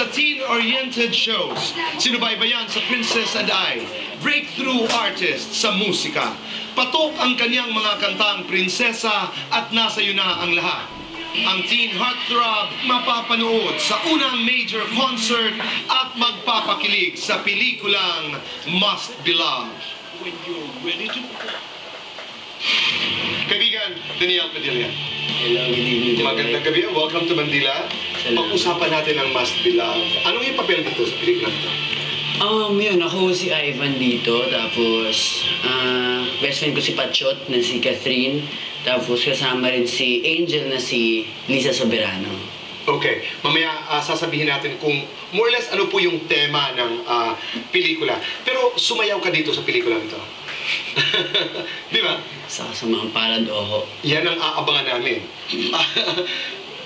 sa teen-oriented shows, sinubaybayan sa Princess and I, breakthrough artist sa musika. Patok ang kanyang mga kantang prinsesa at nasa iyo na ang lahat. Ang teen heartthrob mapapanood sa unang major concert at magpapakilig sa pelikulang Must Be Loved. When you're ready to Kaibigan, Daniel Padilla. Hello, good evening. Magandang gabi. Welcome to Mandila. Pag-usapan natin ang Must Be Loved. Anong yung papel dito sa pelikula ito? Yun, ako si Ivan dito, tapos best friend ko si Pachot na si Catherine, tapos kasama rin si Angel na si Lisa Soberano. Okay, mamaya sasabihin natin kung more or less ano po yung tema ng pelikula. Pero sumayaw ka dito sa pelikula nito. Di ba? Sa kasamang palad, oho. Yan ang aabangan namin.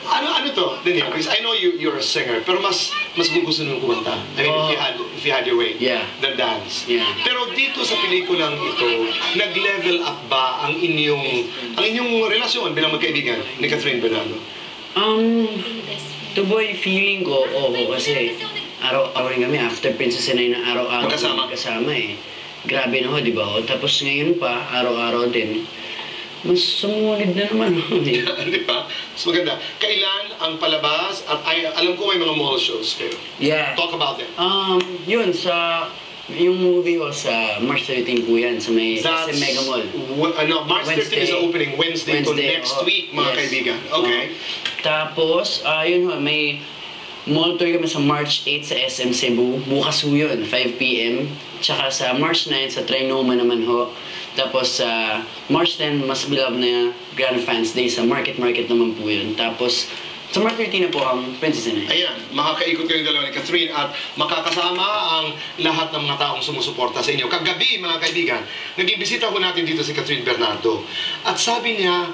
Ano to, Daniel? Because I know you're a singer, pero mas gugusto nung kumanta. I mean, if you had your way, yeah, the dance. Yeah. Pero dito sa pelikulang ito, nag-level up ba ang inyong relasyon bilang magkaibigan ni Catherine Bernardo? To boy, feeling ko, kasi araw-araw rin kami after Princess and I na araw-araw magkasama eh. Grabe na ho, di ba ho? Tapos ngayon pa, araw-araw din, mas sumunod na naman ho. Di ba? Mas maganda. Kailan ang palabas? At alam ko may mga mall shows kayo. Yeah. Talk about them. Yun, yung movie ho sa March 13 po yan, sa Mega Mall. March 13 is the opening. Wednesday to next week, mga kaibigan. Okay. Tapos, yun ho, may mall tour kami sa March 8 sa SM Cebu. Bukas ho yun, 5 p.m. Tsaka sa March 9 sa Trinoma naman ho. Tapos sa March 10, mas beloved na Grand Fans Day sa Market naman po yun. Tapos sa March 13 na po ang Princess and I. Ayan, makakaikot kayong dalawa ni Catherine at makakasama ang lahat ng mga taong sumusuporta sa inyo. Kagabi, mga kaibigan, naging bisita ko natin dito si Catherine Bernardo. At sabi niya,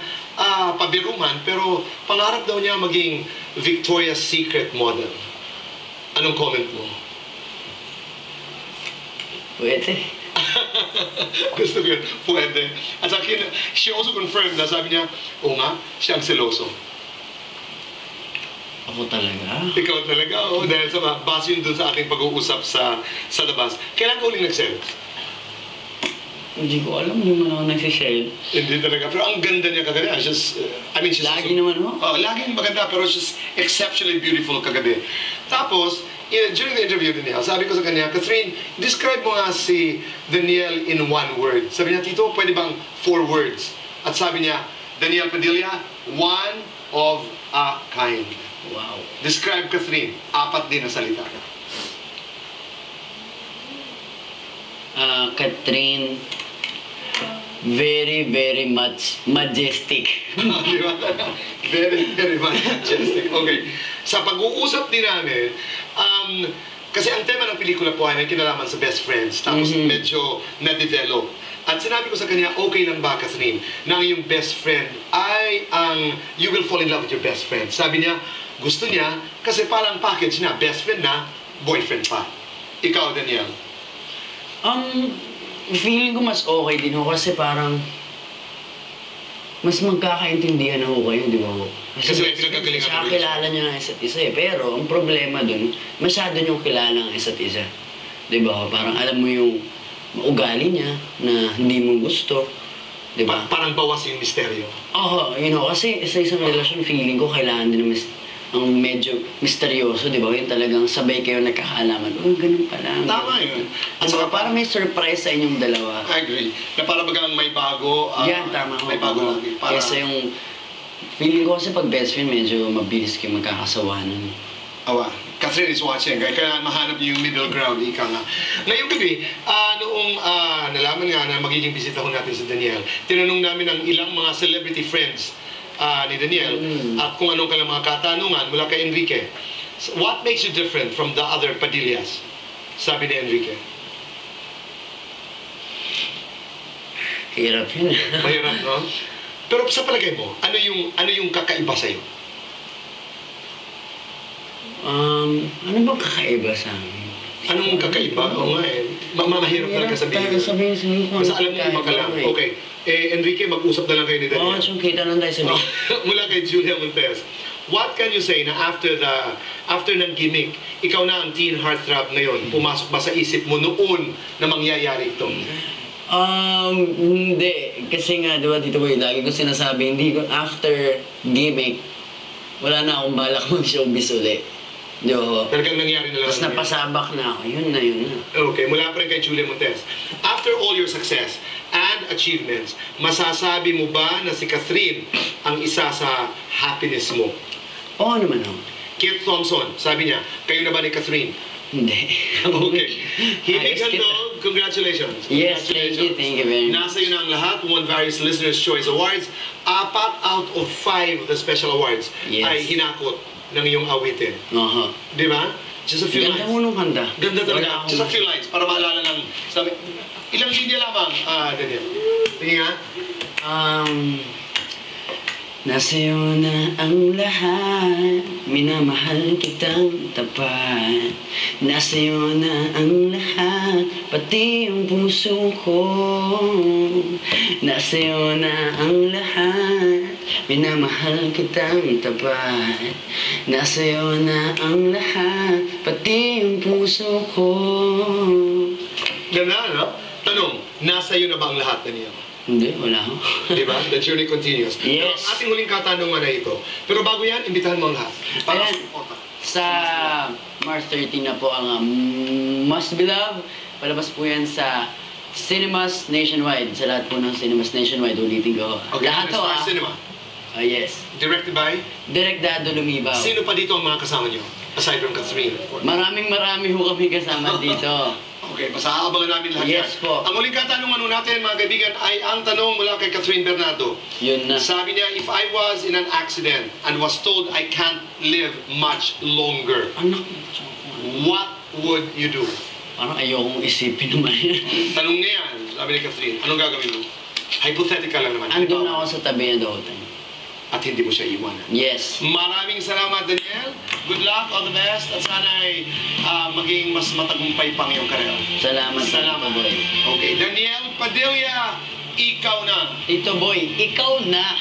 pabiruman, pero pangarap daw niya maging Victoria's Secret model. Anong comment mo? Pwede. Gusto ko yun, pwede. At sa akin, she also confirmed na sabi niya, oo nga, siyang seloso. Ako talaga? Ikaw talaga, oo. Dahil base yun dun sa ating pag-uusap sa labas. Kailan ka uling nag-selos? Hindi ko alam, hindi mo naman nagsisell. Hindi talaga. Pero ang ganda niya kagabi. She's lagi naman ho? Laging maganda, pero she's exceptionally beautiful kagabi. Tapos, during the interview din niya, sabi ko sa kanya, Catherine, describe mo nga si Daniel in one word. Sabi niya, Tito, pwede bang 4 words? At sabi niya, Daniel Padilla, one of a kind. Wow. Describe Catherine, 4 din na salita. Catherine, very, very much majestic. Very, very much majestic. Okay. Sa pag-uusap din namin, kasi ang tema ng pelikula po ay may kinalaman sa best friends, tapos medyo na-develop. At sinabi ko sa kanya, okay lang ba, Catherine, na ang iyong best friend ay you will fall in love with your best friend. Sabi niya, gusto niya, kasi parang package na, best friend na, boyfriend pa. Ikaw, Daniel? Feeling ko mas okay din ho kasi parang mas magkakaintindihan na ho kayo, di ba ho? Kasi may pinagkagalingan siya kilala niyo ng isa't isa eh. Pero ang problema dun, masyado niyong kilala ng isa't isa. Di ba ho? Parang alam mo yung ugali niya na hindi mo gusto. Di ba? Parang bawas yung misteryo. Oo, kasi sa isang relasyon, feeling ko kailangan din ang medyo misteryoso, di ba? Yung talagang sabay kayo nagkakaalaman. Oh, ganun pala. Tama yun. At saka parang may surprise sa inyong dalawa. I agree. Na para bagang may bago. Yan, tama ho. May bago lagi. Kesa yung feeling ko kasi pag best friend, medyo mabilis kayo magkakasawanan. Awa. Catherine is watching. Kaya mahanap niyo yung middle ground. Ika nga. Ngayong gabi, noong nalaman nga na magiging bisita ko natin si Daniel, tinanong namin ang ilang mga celebrity friends ni Daniel at kung anong kailang mga katanungan mula kay Enrique. So, what makes you different from the other Padillas? Sabi ni Enrique. Hirap yun. Mahirap, no? Pero sa palagay mo, ano yung kakaiba sa'yo? Ano bang kakaiba sa amin? Anong kakaiba? Oo nga eh. Mahirap talaga sabihin. Sabihin Basta alam mo iba ka lang. Okay. Enrique, mag-usap na lang kayo ni Oo, Daniel. so kita lang tayo sa Oh, mula kay Julia Montes. What can you say na after ng gimmick, ikaw na ang teen heartthrob ngayon? Pumasok ba sa isip mo noon na mangyayari ito? Hindi. Kasi nga, di ba, Tito Boy, lagi ko sinasabi, hindi ko, after gimmick, wala na akong balak mag-showbiz ulit. Di ba? Talagang nangyari na lang. Tapos napasabak na ako. Yun na. Okay, mula pa rin kay Julia Montes. After all your success and achievements, masasabi mo ba na si Catherine ang isa sa happiness mo? Oo naman ako. Keith Thompson, sabi niya, kayo na ba ni Catherine? Hindi. Okay. Himig Ayos kita. Handog, congratulations. Yes, thank you very much. Nasa iyo na ang lahat, won various Listener's Choice Awards. 4 out of 5 of the special awards Yes. ay hinakot ng iyong awitin. Aha. Di ba? Just a few Ganda lines. mo nung kanta. Ganda Wala talaga. akong- Just a few lines para maalala lang. Sabi, ilang linya lamang, Daniel. Tingin nga. Nasa'yo na ang lahat, minamahal kitang tapat. Nasa'yo na ang lahat, pati ang puso ko. Nasa'yo na ang lahat, minamahal kitang tapat. Nasa'yo na ang lahat, pati ang puso ko. Ganda, no? Tanong, nasa iyo na ba ang lahat, Daniel? Hindi, wala ako. Diba? The journey continues. Pero Yes. ang ating huling katanungan na ito. Pero bago yan, imbitahan mo ang lahat. Para Ayan. Sa March 13 na po ang Must Be Love. Palabas po yan sa cinemas nationwide. Sa lahat po ng cinemas nationwide, ulitin ko. Okay, Lahat to Star Cinema. Yes. Directed by? Direk Dado Lumibaw. Sino pa dito ang mga kasama niyo? Aside from Catherine. of course. Marami ho kami kasama dito. Okay, basta aabangan namin lahat Yes yan. po. Ang huling katanungan nun natin, mga kaibigan, ay ang tanong mula kay Catherine Bernardo. Yun na. Sabi niya, if I was in an accident and was told I can't live much longer, Anak, what would you do? parang ayokong isipin naman yan. Tanong niya yan, sabi ni Catherine, anong gagawin mo? Hypothetical lang naman. Andun Halimbawa, ako sa tabi niya doon. at hindi mo siya iwanan. Yes. Maraming salamat, Daniel. Good luck, all the best. At sana ay maging mas matagumpay pang iyong karera. Salamat. Salamat. Tito Boy. Okay, Daniel Padilla, ikaw na. Tito Boy, ikaw na.